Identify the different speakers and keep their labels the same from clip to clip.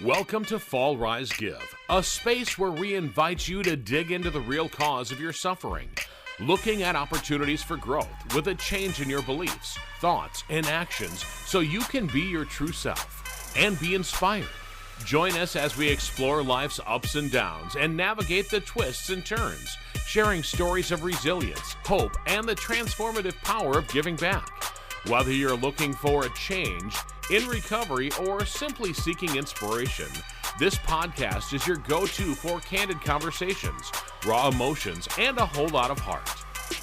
Speaker 1: Welcome to Fall Rise Give, a space where we invite you to dig into the real cause of your suffering, looking at opportunities for growth with a change in your beliefs, thoughts, and actions so you can be your true self and be inspired. Join us as we explore life's ups and downs and navigate the twists and turns, sharing stories of resilience, hope, and the transformative power of giving back. Whether you're looking for a change, in recovery, or simply seeking inspiration, this podcast is your go-to for candid conversations, raw emotions, and a whole lot of heart.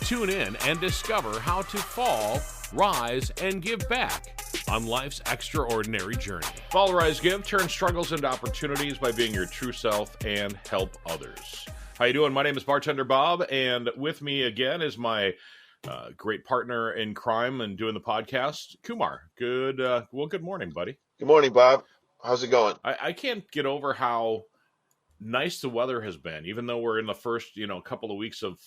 Speaker 1: Tune in and discover how to fall, rise, and give back on life's extraordinary journey. Fall, Rise, Give turns struggles into opportunities by being your true self and help others. How you doing? My name is Bartender Bob, and with me again is my great partner in crime and doing the podcast, Kumar. Good morning, buddy.
Speaker 2: Good morning, Bob. How's it going?
Speaker 1: I can't get over how nice the weather has been, even though we're in the first, couple of weeks of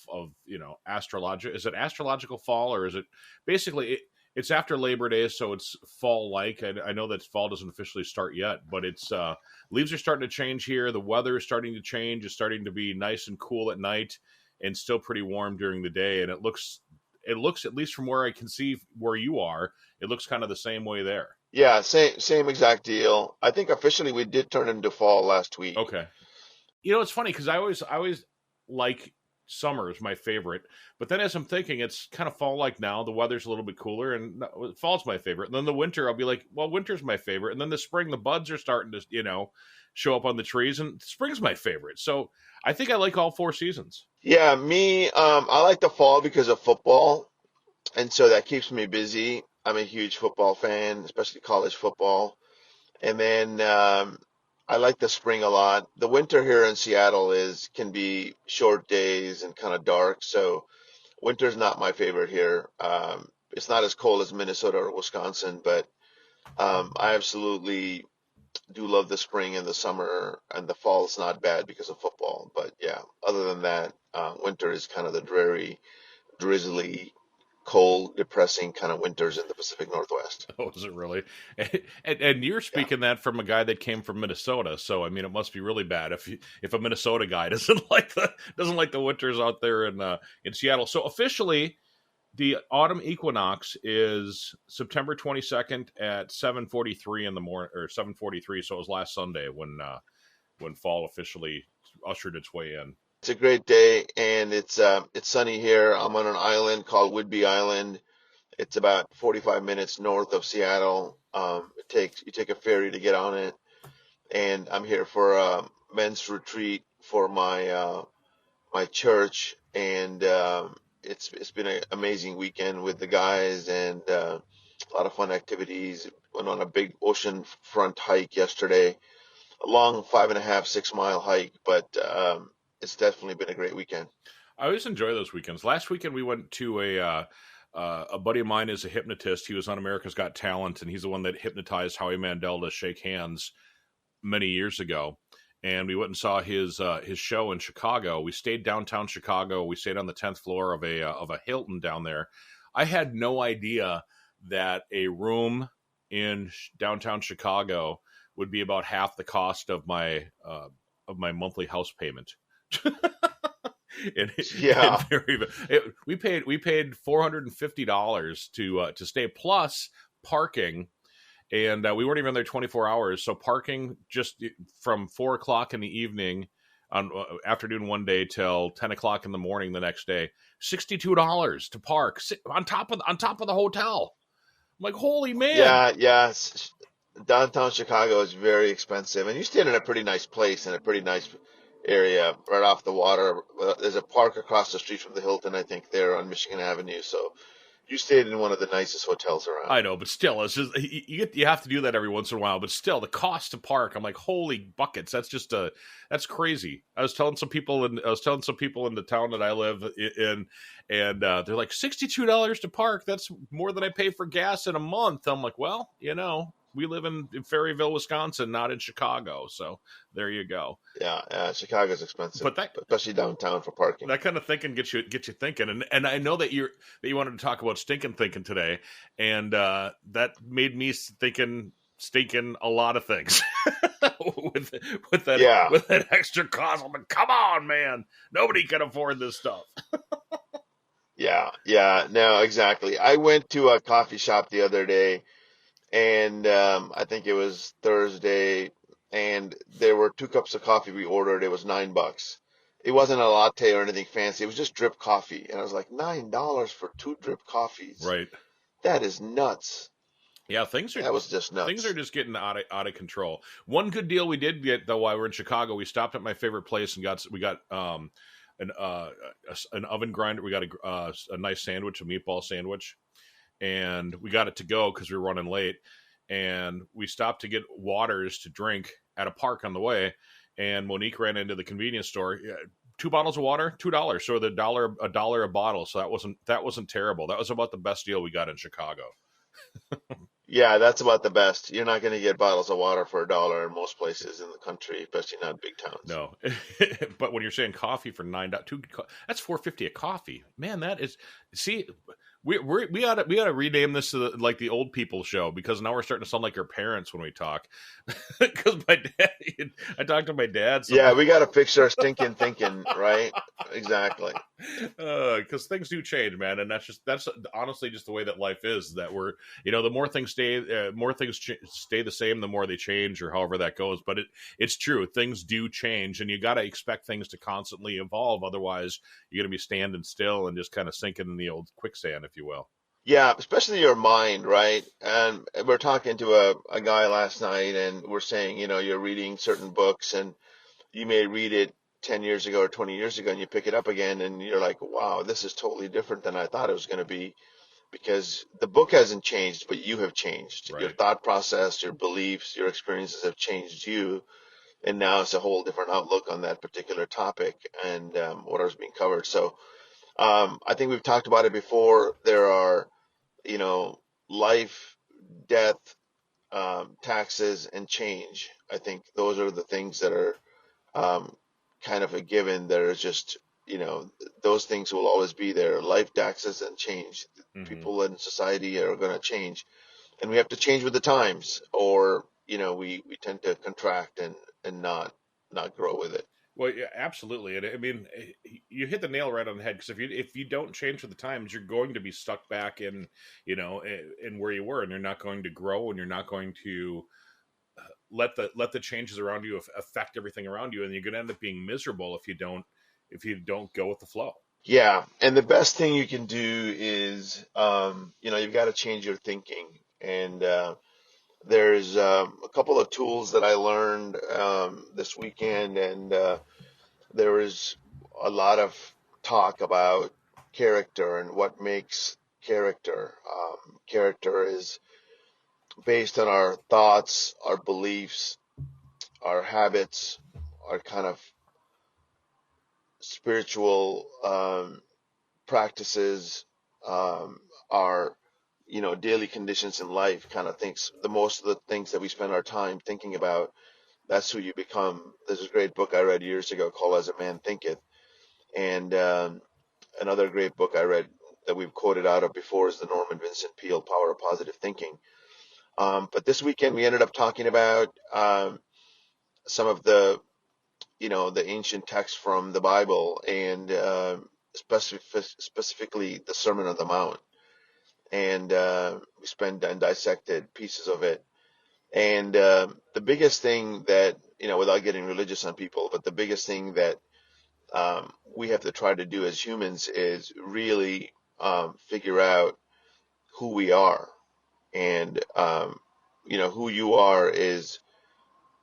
Speaker 1: astrological. Is it astrological fall, or is it basically it's after Labor Day, so it's fall-like. I know that fall doesn't officially start yet, but it's leaves are starting to change here. The weather is starting to change. It's starting to be nice and cool at night, and still pretty warm during the day. And it looks, at least from where I can see where you are, it looks kind of the same way there.
Speaker 2: Yeah, same exact deal. I think officially we did turn into fall last week.
Speaker 1: Okay. It's funny because I always like summer is my favorite, but then as I'm thinking, it's kind of fall-like now. The weather's a little bit cooler, and fall's my favorite. And then the winter, I'll be like, well, winter's my favorite. And then the spring, the buds are starting to, show up on the trees, and spring's my favorite. So I think I like all four seasons.
Speaker 2: Yeah, me, I like the fall because of football, and so that keeps me busy. I'm a huge football fan, especially college football. And then I like the spring a lot. The winter here in Seattle can be short days and kind of dark, so winter's not my favorite here. It's not as cold as Minnesota or Wisconsin, but I absolutely do love the spring and the summer, and the fall is not bad because of football. But yeah, other than that, winter is kind of the dreary, drizzly, cold, depressing kind of winters in the Pacific Northwest.
Speaker 1: Oh, is it really? And you're speaking that from a guy that came from Minnesota, so I mean, it must be really bad if a Minnesota guy doesn't like the winters out there in Seattle. So officially, the autumn equinox is September 22nd at 7:43 in the morning, or 7:43. So it was last Sunday when fall officially ushered its way in.
Speaker 2: It's a great day, and it's sunny here. I'm on an island called Whidbey Island. It's about 45 minutes north of Seattle. You take a ferry to get on it, and I'm here for a men's retreat for my my church, and it's been an amazing weekend with the guys, and a lot of fun activities. Went on a big ocean front hike yesterday, a long 5.5, 6 mile hike, but it's definitely been a great weekend.
Speaker 1: I always enjoy those weekends. Last weekend we went to a buddy of mine is a hypnotist. He was on America's Got Talent, and he's the one that hypnotized Howie Mandel to shake hands many years ago. And we went and saw his show in Chicago. We stayed downtown Chicago. We stayed on the 10th floor of a Hilton down there. I had no idea that a room in downtown Chicago would be about half the cost of my monthly house payment.
Speaker 2: Yeah.
Speaker 1: We paid $450 to stay, plus parking, and we weren't even there 24 hours. So parking just from 4:00 in the evening on afternoon one day till 10:00 in the morning the next day, $62 to park on top of the hotel. I'm like, holy man!
Speaker 2: Yeah. Downtown Chicago is very expensive, and you stayed in a pretty nice place in a pretty nice area right off the water. There's a park across the street from the Hilton, I think, there on Michigan Avenue. So you stayed in one of the nicest hotels around.
Speaker 1: I know, but still, it's just you have to do that every once in a while. But still, the cost to park, I'm like, holy buckets! That's crazy. I was telling some people in the town that I live in, and they're like, $62 to park. That's more than I pay for gas in a month. I'm like, well, we live in Ferryville, Wisconsin, not in Chicago. So there you go.
Speaker 2: Yeah, Chicago's expensive, but especially downtown for parking.
Speaker 1: That kind of thinking gets you thinking. And I know that you wanted to talk about stinking thinking today, and that made me thinking stinking a lot of things with
Speaker 2: Yeah,
Speaker 1: with that extra cost. I'm like, come on, man, nobody can afford this stuff.
Speaker 2: yeah, yeah. No, exactly. I went to a coffee shop the other day, and I think it was Thursday, and there were 2 cups of coffee we ordered. It was $9. It wasn't a latte or anything fancy. It was just drip coffee, and I was like, $9 for 2 drip coffees.
Speaker 1: Right.
Speaker 2: That is nuts.
Speaker 1: Yeah,
Speaker 2: That was just
Speaker 1: things are
Speaker 2: nuts.
Speaker 1: just getting out of control. One good deal we did get though while we were in Chicago, we stopped at my favorite place and got an an oven grinder. We got a nice sandwich, a meatball sandwich, and we got it to go because we were running late. And we stopped to get waters to drink at a park on the way. And Monique ran into the convenience store. Yeah, 2 bottles of water, $2. So a dollar a bottle. So that wasn't terrible. That was about the best deal we got in Chicago.
Speaker 2: Yeah, that's about the best. You're not going to get bottles of water for $1 in most places in the country, especially not big towns.
Speaker 1: No, but when you're saying coffee for $9, that's $4.50 a coffee. Man, that is. See, we ought to rename this to like the old people show because now we're starting to sound like our parents when we talk. Because my dad, I talk to my dad
Speaker 2: Yeah,
Speaker 1: sometimes.
Speaker 2: we got to fix our stinking thinking, right? Exactly.
Speaker 1: Because things do change, man, and that's honestly just the way that life is. That we're the more things stay the same, the more they change, or however that goes. But it's true, things do change, and you got to expect things to constantly evolve. Otherwise, you're going to be standing still and just kind of sinking in the old quicksand, if you will.
Speaker 2: Yeah, especially your mind, right? And we're talking to a guy last night, and we're saying, you're reading certain books, and you may read it 10 years ago or 20 years ago, and you pick it up again, and you're like, wow, this is totally different than I thought it was going to be. Because the book hasn't changed, but you have changed. Your
Speaker 1: Right.
Speaker 2: thought process, your beliefs, your experiences have changed you, and now it's a whole different outlook on that particular topic and what is being covered. So I think we've talked about it before. There are, you know, life, death, taxes, and change. I think those are the things that are um, kind of a given. That are just, those things will always be there. Life, taxes, and change.
Speaker 1: Hmm.
Speaker 2: People in society are going to change, and we have to change with the times, or we tend to contract and not grow with it.
Speaker 1: Well, yeah, absolutely. And I mean, you hit the nail right on the head because if you don't change with the times, you're going to be stuck back in in where you were, and you're not going to grow, and you're not going to let the changes around you affect everything around you, and you're going to end up being miserable if you don't go with the flow.
Speaker 2: Yeah, and the best thing you can do is, you've got to change your thinking. And there's a couple of tools that I learned this weekend, and there was a lot of talk about character and what makes character. Character is based on our thoughts, our beliefs, our habits, our kind of spiritual practices, our daily conditions in life, kind of things. The most of the things that we spend our time thinking about, that's who you become. There's a great book I read years ago called As a Man Thinketh, and another great book I read that we've quoted out of before is the Norman Vincent Peale Power of Positive Thinking. But this weekend we ended up talking about some of the ancient texts from the Bible, and specifically the Sermon on the Mount, and we spent and dissected pieces of it. And the biggest thing that, without getting religious on people, but the biggest thing that we have to try to do as humans is really figure out who we are. And, who you are is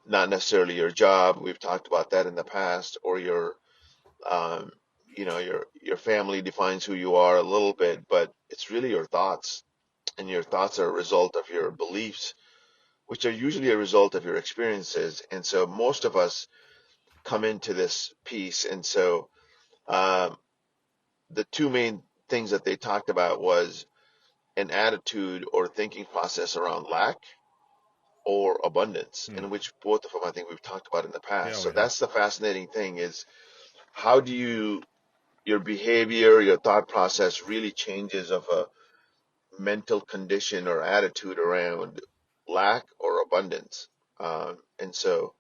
Speaker 2: not necessarily your job. We've talked about that in the past, or um, your family defines who you are a little bit, but it's really your thoughts, and your thoughts are a result of your beliefs, which are usually a result of your experiences. And so most of us come into this piece. And so um, the two main things that they talked about was an attitude or thinking process around lack or abundance,
Speaker 1: Hmm.
Speaker 2: in which both of them I think we've talked about in the past.
Speaker 1: Yeah,
Speaker 2: So
Speaker 1: we have.
Speaker 2: that's the fascinating thing, is how do your behavior, your thought process really changes of a mental condition or attitude around lack or abundance. And so,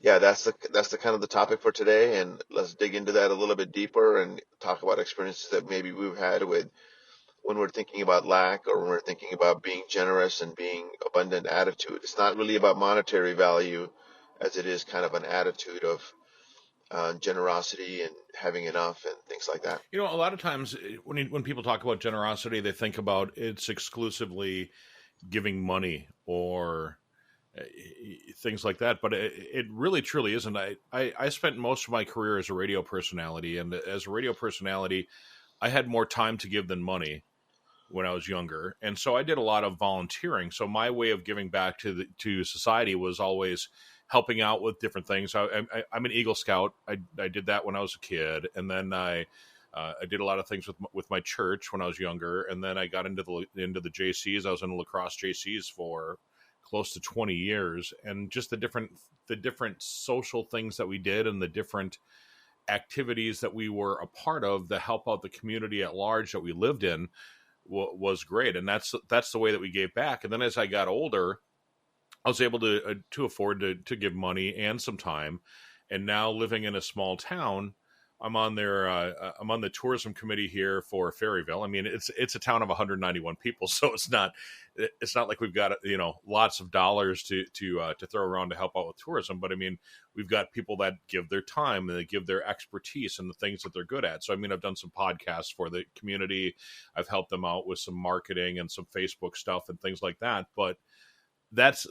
Speaker 2: yeah, that's the kind of the topic for today, and let's dig into that a little bit deeper and talk about experiences that maybe we've had with when we're thinking about lack or when we're thinking about being generous and being abundant attitude. It's not really about monetary value as it is kind of an attitude of generosity and having enough and things like that.
Speaker 1: You know, a lot of times when people talk about generosity, they think about it's exclusively giving money or things like that, but it really truly isn't. I spent most of my career as a radio personality, and as a radio personality, I had more time to give than money when I was younger, and so I did a lot of volunteering. So my way of giving back to society was always helping out with different things. I'm an Eagle Scout. I did that when I was a kid, and then I did a lot of things with my church when I was younger, and then I got into the JCs. I was in the lacrosse JCs for close to 20 years, and just the different social things that we did and the different activities that we were a part of that help out the community at large that we lived in was great. And that's the way that we gave back. And then as I got older, I was able to afford to give money and some time. And now living in a small town, I'm on the tourism committee here for Ferryville. I mean, it's a town of 191 people, so it's not like we've got lots of dollars to throw around to help out with tourism. But I mean, we've got people that give their time and they give their expertise and the things that they're good at. So I mean, I've done some podcasts for the community. I've helped them out with some marketing and some Facebook stuff and things like that. But that's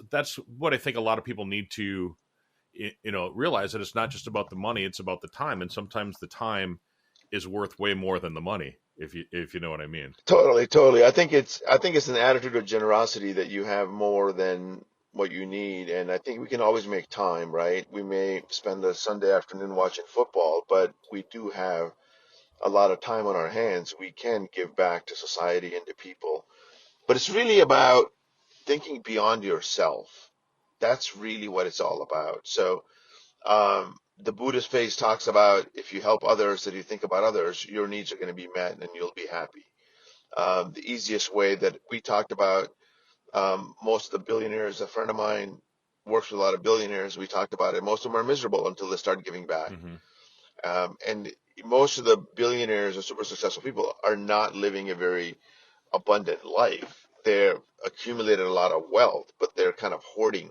Speaker 1: what I think a lot of people need to realize, that it's not just about the money, it's about the time. And sometimes the time is worth way more than the money, if you know what I mean.
Speaker 2: Totally, totally. I think it's an attitude of generosity that you have more than what you need, and I think we can always make time, right? We may spend a Sunday afternoon watching football, but we do have a lot of time on our hands. We can give back to society and to people. But it's really about thinking beyond yourself. That's really what it's all about. So, the Buddhist faith talks about if you help others, that you think about others, your needs are going to be met and you'll be happy. The easiest way that we talked about, most of the billionaires, a friend of mine works with a lot of billionaires. We talked about it. Most of them are miserable until they start giving back.
Speaker 1: Hmm.
Speaker 2: And most of the billionaires or super successful people are not living a very abundant life. They're accumulated a lot of wealth, but they're kind of hoarding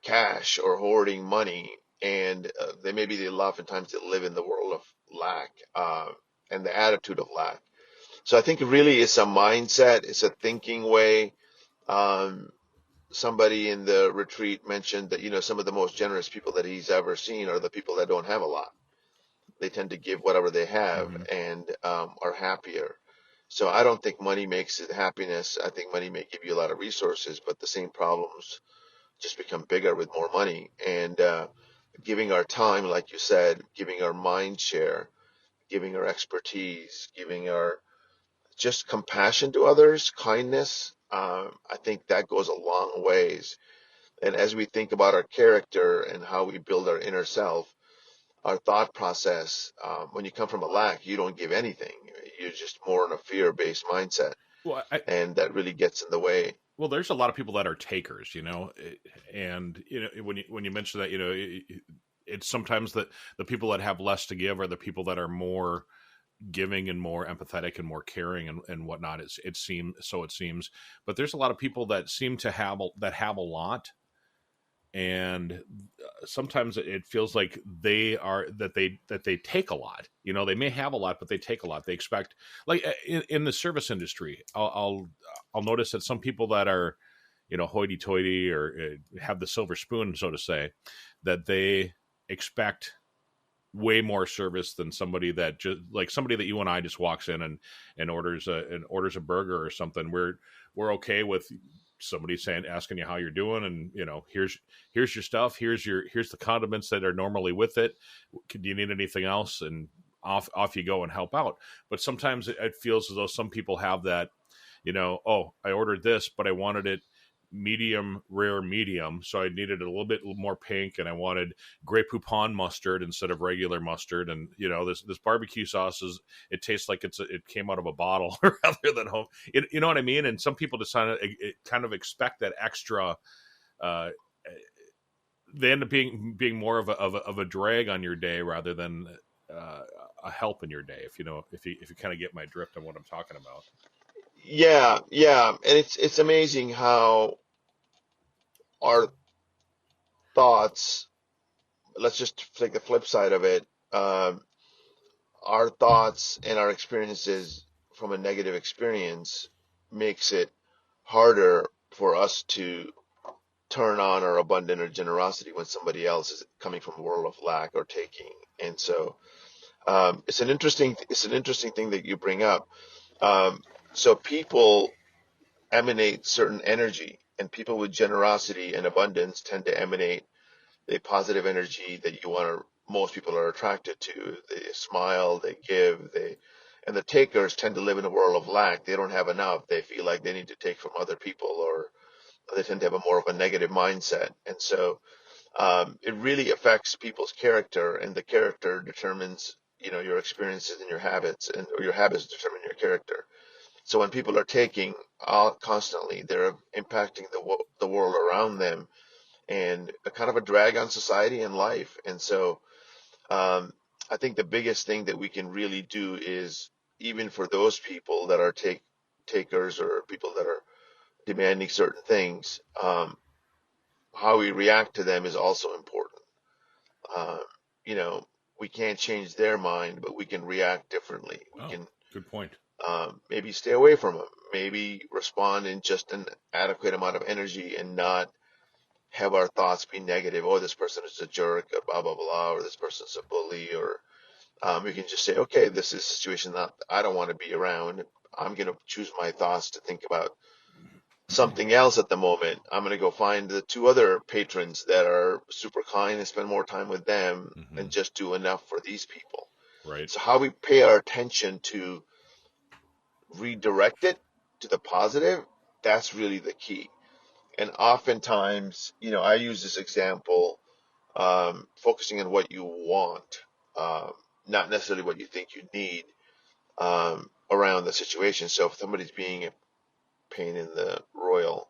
Speaker 2: cash or hoarding money. And they oftentimes they live in the world of lack and the attitude of lack. So I think really it's a mindset, it's a thinking way. Um, Somebody in the retreat mentioned that, some of the most generous people that he's ever seen are the people that don't have a lot. They tend to give whatever they have
Speaker 1: Hmm.
Speaker 2: and are happier. So I don't think money makes it happiness. I think money may give you a lot of resources, but the same problems just become bigger with more money. And giving our time, like you said, giving our mind share, giving our expertise, giving our just compassion to others, kindness, I think that goes a long ways. And as we think about our character and how we build our inner self, our thought process, when you come from a lack, you don't give anything. You're just more in a fear-based mindset,
Speaker 1: Well,
Speaker 2: and that really gets in the way.
Speaker 1: well, there's a lot of people that are takers, and when you mention that, it's sometimes that the people that have less to give are the people that are more giving and more empathetic and more caring and whatnot. It seems, but there's a lot of people that seem to have a lot, and sometimes it feels like they take a lot. They may have a lot, but they take a lot. They expect, like in the service industry, I'll notice that some people that are hoity-toity or have the silver spoon, so to say, that they expect way more service than somebody that just, like somebody that you and I just walks in and orders a burger or something. We're okay with somebody asking you how you're doing, and here's your stuff, here's the condiments that are normally with it. Do you need anything else? And off you go and help out. But sometimes it feels as though some people have that, oh, I ordered this, but I wanted it medium rare medium, so I needed a little bit more pink, and I wanted Grey Poupon mustard instead of regular mustard. And this barbecue sauce it tastes like it came out of a bottle rather than home. You know what I mean? And some people just kind of expect that extra uh, they end up being more of a drag on your day rather than uh, a help in your day. If you know, if you kind of get my drift on what I'm talking about.
Speaker 2: Yeah, yeah, and it's amazing how our thoughts. Let's just take the flip side of it. Um, our thoughts and our experiences from a negative experience makes it harder for us to turn on our abundant or generosity when somebody else is coming from a world of lack or taking. And so it's an interesting thing that you bring up. Um, so people emanate certain energy, and people with generosity and abundance tend to emanate the positive energy that you want to. Most people are attracted to. They smile, they give, and the takers tend to live in a world of lack. They don't have enough. They feel like they need to take from other people, or they tend to have a more of a negative mindset. And so it really affects people's character, and the character determines, your experiences and your habits, and or your habits determine your character. So when people are taking constantly, they're impacting the world around them, and a kind of a drag on society and life. And so um, I think the biggest thing that we can really do is, even for those people that are takers, or people that are demanding certain things, how we react to them is also important. Um, you know, we can't change their mind, but we can react differently. We
Speaker 1: Oh,
Speaker 2: can
Speaker 1: good point.
Speaker 2: maybe stay away from them, maybe respond in just an adequate amount of energy, and not have our thoughts be negative. Oh, this person is a jerk, or blah blah blah, or this person's a bully, or we can just say, okay, this is a situation that I don't want to be around. I'm going to choose my thoughts to think about something else at the moment. I'm going to go find the two other patrons that are super kind and spend more time with them,
Speaker 1: Hmm.
Speaker 2: and just do enough for these people.
Speaker 1: Right.
Speaker 2: So how we pay our attention to redirect it to the positive, that's really the key. And oftentimes, I use this example, focusing on what you want, um, not necessarily what you think you need, around the situation. So if somebody's being a pain in the royal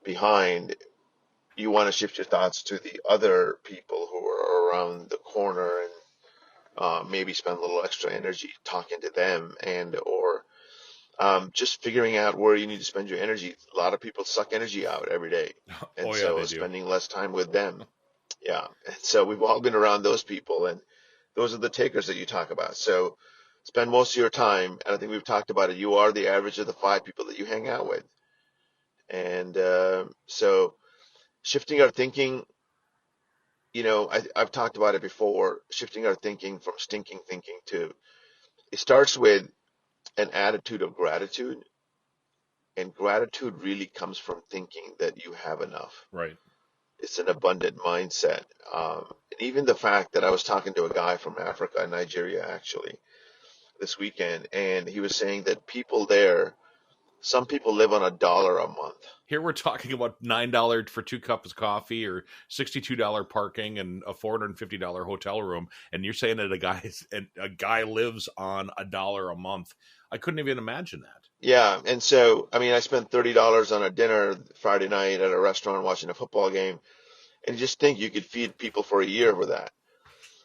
Speaker 2: behind, you want to shift your thoughts to the other people who are around the corner, and maybe spend a little extra energy talking to them, and or just figuring out where you need to spend your energy. A lot of people suck energy out every day,
Speaker 1: Oh
Speaker 2: and
Speaker 1: yeah,
Speaker 2: so
Speaker 1: they do.
Speaker 2: spending less time with them. Yeah, and so we've all been around those people, and those are the takers that you talk about. So spend most of your time, and I think we've talked about it. You are the average of the five people that you hang out with, and so shifting our thinking. I've talked about it before. Shifting our thinking from stinking thinking to, it starts with an attitude of gratitude, and gratitude really comes from thinking that you have enough.
Speaker 1: Right.
Speaker 2: It's an abundant mindset. And even the fact that I was talking to a guy from Africa, Nigeria, actually, this weekend, and he was saying that people there, some people live on $1 a month.
Speaker 1: Here we're talking about $9 for 2 cups of coffee, or $62 parking, and a $450 hotel room, and you're saying that a guy lives on $1 a month. I couldn't even imagine that.
Speaker 2: Yeah, and so I mean, I spent $30 on a dinner Friday night at a restaurant watching a football game, and you just think you could feed people for a year with that.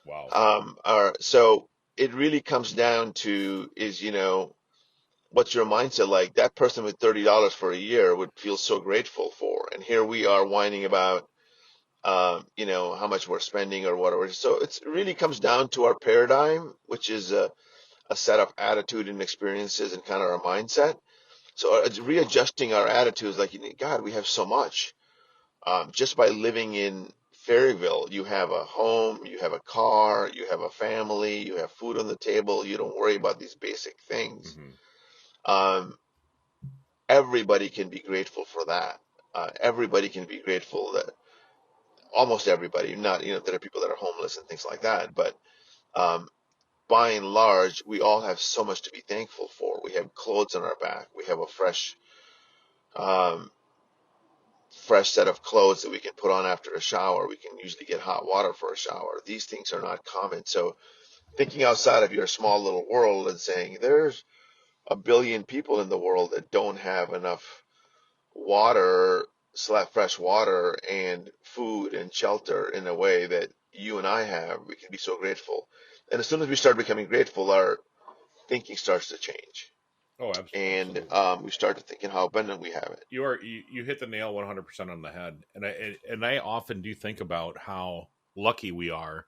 Speaker 1: Wow.
Speaker 2: So it really comes down to, is, what's your mindset like? That person with $30 for a year would feel so grateful for, and here we are whining about, how much we're spending or whatever. So it really comes down to our paradigm, which is a set of attitude and experiences and kind of our mindset. So it's readjusting our attitudes, like, God, we have so much. Just by living in Fairyville, you have a home, you have a car, you have a family, you have food on the table. You don't worry about these basic things.
Speaker 1: Hmm.
Speaker 2: Um, Everybody can be grateful for that. Everybody can be grateful that, almost everybody, not, there are people that are homeless and things like that, but um, by and large, we all have so much to be thankful for. We have clothes on our back. We have a um, fresh set of clothes that we can put on after a shower. We can usually get hot water for a shower. These things are not common. So thinking outside of your small little world and saying, there's a billion people in the world that don't have enough water fresh water and food and shelter in a way that you and I have, we can be so grateful. And as soon as we start becoming grateful, our thinking starts to change.
Speaker 1: Oh,
Speaker 2: And
Speaker 1: absolutely.
Speaker 2: we start to thinking how abundant we have it.
Speaker 1: You hit the nail 100% on the head, and I often do think about how lucky we are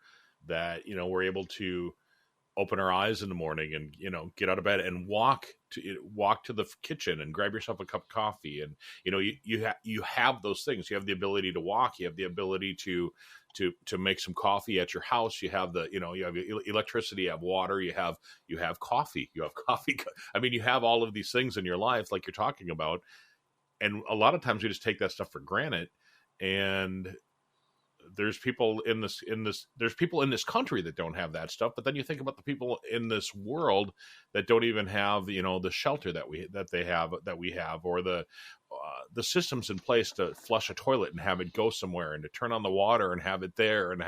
Speaker 1: that we're able to open our eyes in the morning and get out of bed and walk to the kitchen and grab yourself a cup of coffee. And you have those things. You have the ability to walk, you have the ability to make some coffee at your house. You have you have electricity, you have water, you have coffee, I mean, you have all of these things in your life like you're talking about. And a lot of times we just take that stuff for granted. And there's people in this country that don't have that stuff. But then you think about the people in this world that don't even have the shelter that we have, or the systems in place to flush a toilet and have it go somewhere, and to turn on the water and have it there. And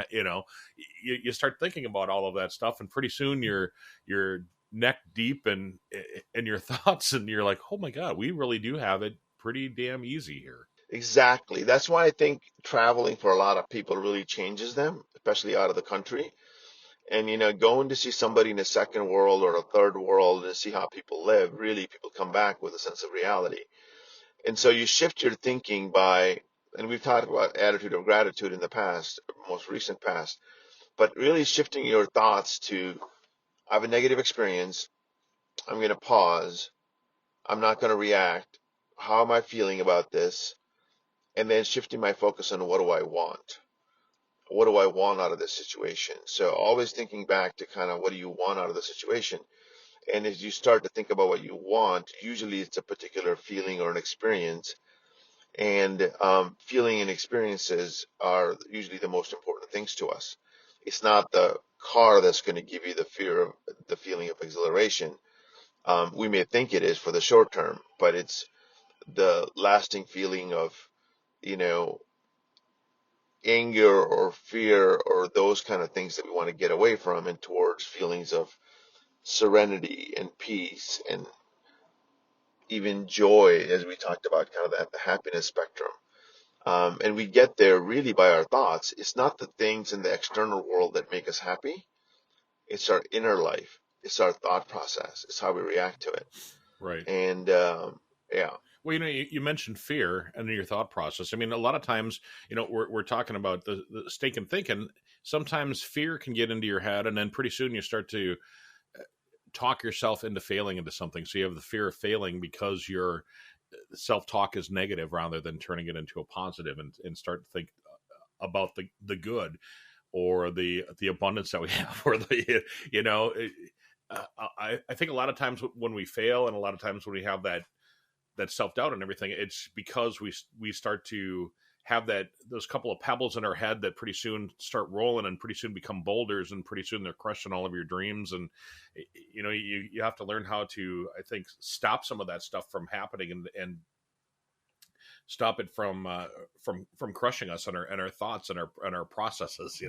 Speaker 1: you start thinking about all of that stuff, and pretty soon you're neck deep in your thoughts, and you're like, oh my god, we really do have it pretty damn easy here.
Speaker 2: Exactly. That's why I think traveling for a lot of people really changes them, especially out of the country. And going to see somebody in a second world or a third world and see how people live, really people come back with a sense of reality. And so you shift your thinking by, and we've talked about attitude of gratitude in the past, most recent past, but really shifting your thoughts to, I have a negative experience. I'm going to pause. I'm not going to react. How am I feeling about this? And then shifting my focus on what do I want? What do I want out of this situation? So always thinking back to kind of what do you want out of the situation? And as you start to think about what you want, usually it's a particular feeling or an experience. And feeling and experiences are usually the most important things to us. It's not the car that's going to give you the feeling of exhilaration. We may think it is for the short term, but it's the lasting feeling of, you know, anger or fear or those kind of things that we want to get away from and towards feelings of serenity and peace and even joy, as we talked about, kind of the happiness spectrum. And we get there really by our thoughts. It's not the things in the external world that make us happy. It's our inner life. It's our thought process. It's how we react to it.
Speaker 1: Right.
Speaker 2: And yeah,
Speaker 1: Well, you mentioned fear and your thought process. I mean, a lot of times, we're talking about the stake and thinking. Sometimes fear can get into your head, and then pretty soon you start to talk yourself into failing into something. So you have the fear of failing because your self talk is negative rather than turning it into a positive, and start to think about the good, or the abundance that we have, or you know, I think a lot of times when we fail, and a lot of times when we have that self doubt and everything, it's because we start to have those couple of pebbles in our head that pretty soon start rolling, and pretty soon become boulders, and pretty soon they're crushing all of your dreams. And you have to learn how to, I think, stop some of that stuff from happening, and stop it from crushing us, and our thoughts, and our processes.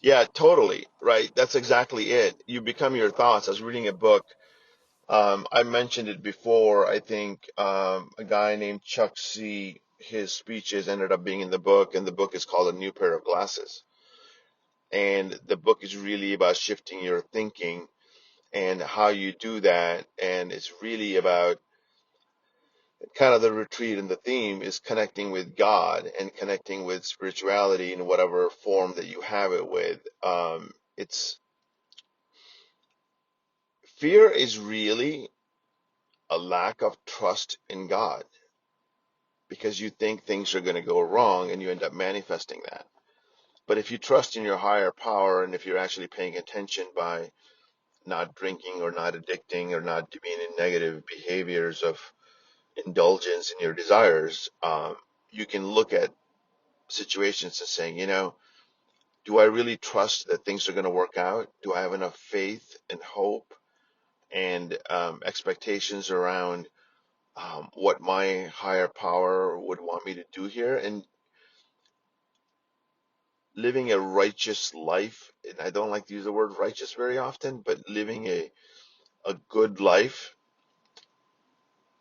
Speaker 2: yeah, totally right. That's exactly it. You become your thoughts. I was reading a book. I mentioned it before. I think a guy named Chuck C. His speeches ended up being in the book, and the book is called A New Pair of Glasses. And the book is really about shifting your thinking and how you do that. And it's really about kind of the retreat, and the theme is connecting with God and connecting with spirituality in whatever form that you have it with. It's fear is really a lack of trust in God because you think things are going to go wrong and you end up manifesting that. But if you trust in your higher power, and if you're actually paying attention by not drinking or not addicting or not being in negative behaviors of indulgence in your desires, you can look at situations and saying, do I really trust that things are going to work out? Do I have enough faith and hope and expectations around what my higher power would want me to do here? And living a righteous life, and I don't like to use the word righteous very often, but living a good life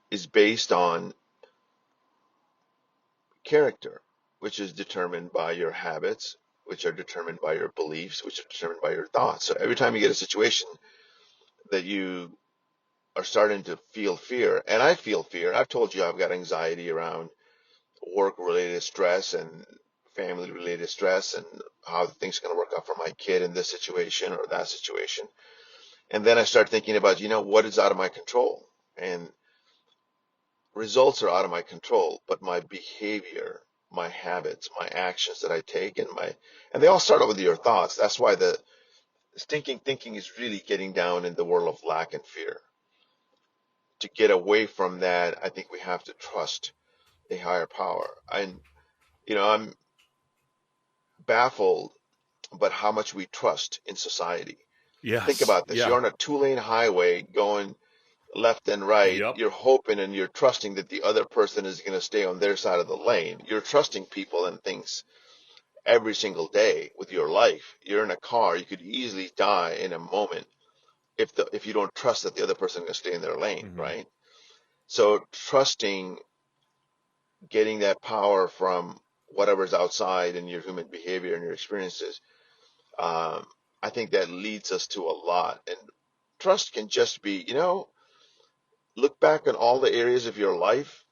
Speaker 2: is based on character, which is determined by your habits, which are determined by your beliefs, which are determined by your thoughts. So every time you get a situation that you are starting to feel fear, and I feel fear. I've told you I've got anxiety around work-related stress and family-related stress and how things are going to work out for my kid in this situation or that situation. And then I start thinking about, what is out of my control? And results are out of my control, but my behavior, my habits, my actions that I take, and they all start out with your thoughts. That's why the stinking thinking is really getting down in the world of lack and fear. To get away from that, I think we have to trust a higher power. And I'm baffled but how much we trust in society. Think
Speaker 1: Yes.
Speaker 2: about this. You're
Speaker 1: Yeah.
Speaker 2: on a two-lane highway going left and right.
Speaker 1: Yep.
Speaker 2: You're hoping and you're trusting that the other person is going to stay on their side of the lane. You're trusting people and things every single day with your life. You're in a car. You could easily die in a moment if you don't trust that the other person is going to stay in their lane,
Speaker 1: Hmm.
Speaker 2: right? So trusting, getting that power from whatever's outside in your human behavior and your experiences, um, I think that leads us to a lot. And trust can just be, look back on all the areas of your life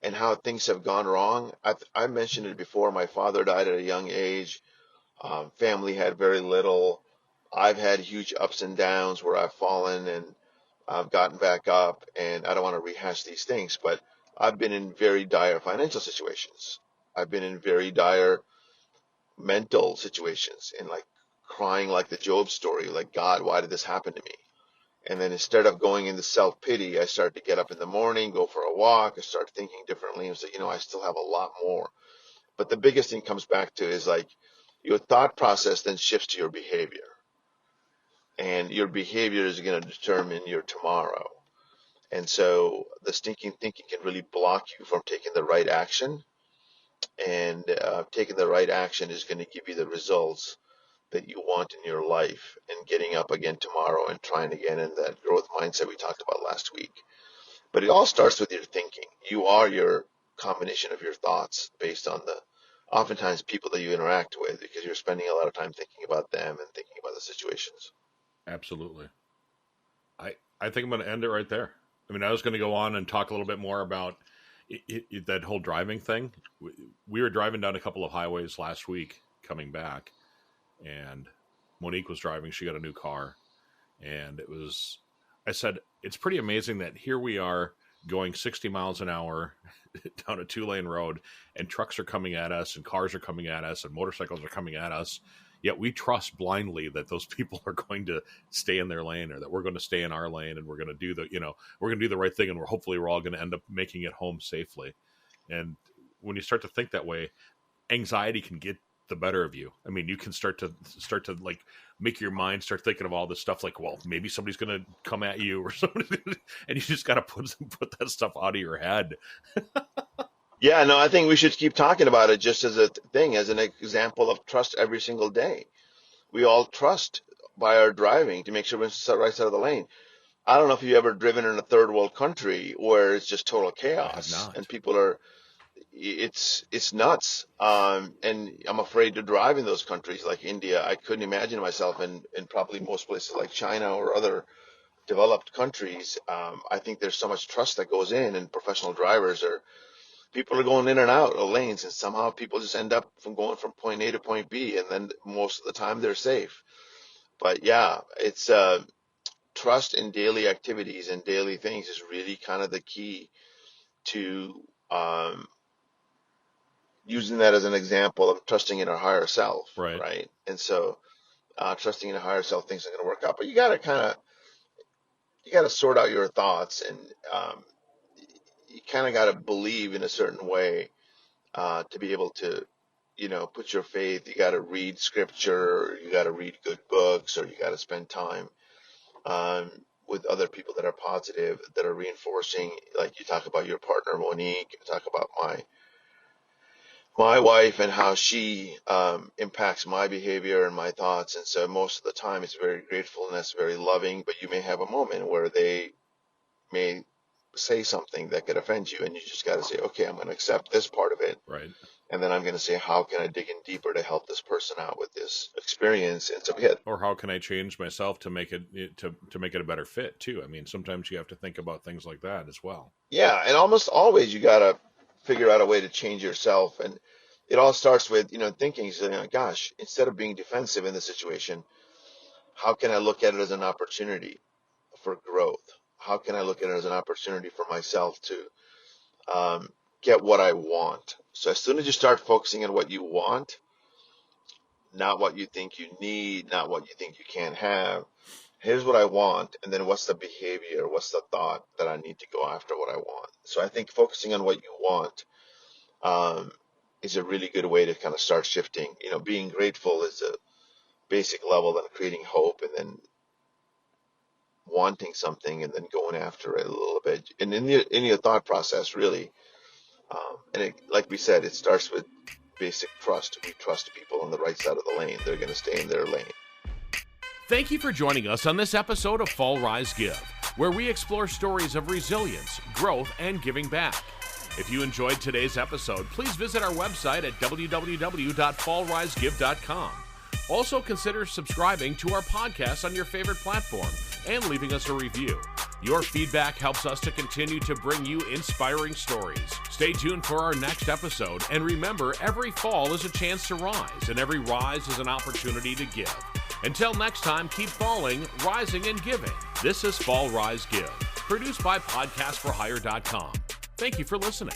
Speaker 2: and how things have gone wrong. I mentioned it before. My father died at a young age. Family had very little. I've had huge ups and downs where I've fallen and I've gotten back up. And I don't want to rehash these things, but I've been in very dire financial situations. I've been in very dire mental situations and like crying like the Job story, like, God, why did this happen to me? And then instead of going into self pity, I start to get up in the morning, go for a walk, I start thinking differently and say, I still have a lot more. But the biggest thing comes back to is like your thought process then shifts to your behavior. And your behavior is going to determine your tomorrow. And so the stinking thinking can really block you from taking the right action. And taking the right action is going to give you the results that you want in your life, and getting up again tomorrow and trying again in that growth mindset we talked about last week. But it all starts with your thinking. You are your combination of your thoughts based on the oftentimes people that you interact with, because you're spending a lot of time thinking about them and thinking about the situations.
Speaker 1: Absolutely. I think I'm going to end it right there. I mean, I was going to go on and talk a little bit more about that whole driving thing. We were driving down a couple of highways last week coming back, and Monique was driving. She got a new car, and I said, it's pretty amazing that here we are going 60 miles an hour down a 2-lane road, and trucks are coming at us, and cars are coming at us, and motorcycles are coming at us. Yet we trust blindly that those people are going to stay in their lane, or that we're going to stay in our lane, and we're going to do we're going to do the right thing, and we're all going to end up making it home safely. And when you start to think that way, anxiety can get the better of you. I mean, you can start to like make your mind start thinking of all this stuff, like, well, maybe somebody's going to come at you or something, and you just got to put that stuff out of your head.
Speaker 2: Yeah, no, I think we should keep talking about it just as a thing, as an example of trust every single day. We all trust by our driving to make sure we're on the right side of the lane. I don't know if you've ever driven in a third world country where it's just total
Speaker 1: I have
Speaker 2: chaos and
Speaker 1: not.
Speaker 2: people are, it's nuts. And I'm afraid to drive in those countries like India. I couldn't imagine myself in probably most places like China or other developed countries. I think there's so much trust that goes in, and professional drivers are, people are going in and out of lanes, and somehow people just end up from going from point A to point B, and then most of the time they're safe. But yeah, it's trust in daily activities and daily things is really kind of the key to um, using that as an example of trusting in our higher self,
Speaker 1: Right.
Speaker 2: right? And so trusting in a higher self, things are going to work out. But you got to sort out your thoughts, and um, you kind of got to believe in a certain way to be able to, put your faith. You got to read scripture, or you got to read good books, or you got to spend time um, with other people that are positive, that are reinforcing. Like you talk about your partner Monique, you talk about my wife and how she impacts my behavior and my thoughts. And so most of the time it's very grateful and that's very loving. But you may have a moment where they may say something that could offend you, and you just got to say, okay, I'm going to accept this part of it,
Speaker 1: Right.
Speaker 2: and then I'm going to say, how can I dig in deeper to help this person out with this experience? And so, yeah,
Speaker 1: Or how can I change myself to make it to make it a better fit too? I mean, sometimes you have to think about things like that as well.
Speaker 2: yeah, and almost always you got to figure out a way to change yourself, and it all starts with thinking, so, gosh, instead of being defensive in the situation, how can I look at it as an opportunity for growth? How can I look at it as an opportunity for myself to um, get what I want? So as soon as you start focusing on what you want, not what you think you need, not what you think you can't have. Here's what I want, and then what's the behavior, what's the thought that I need to go after what I want. So I think focusing on what you want um, is a really good way to kind of start shifting. Being grateful is a basic level, then creating hope, and then wanting something, and then going after it a little bit. And in your thought process, really, and like we said, it starts with basic trust. We trust people on the right side of the lane. They're going to stay in their lane.
Speaker 1: Thank you for joining us on this episode of Fall Rise Give, where we explore stories of resilience, growth, and giving back. If you enjoyed today's episode, please visit our website at www.fallrisegive.com. Also, consider subscribing to our podcast on your favorite platform and leaving us a review. Your feedback helps us to continue to bring you inspiring stories. Stay tuned for our next episode, and remember, every fall is a chance to rise, and every rise is an opportunity to give. Until next time, keep falling, rising, and giving. This is Fall Rise Give, produced by podcastforhire.com. Thank you for listening.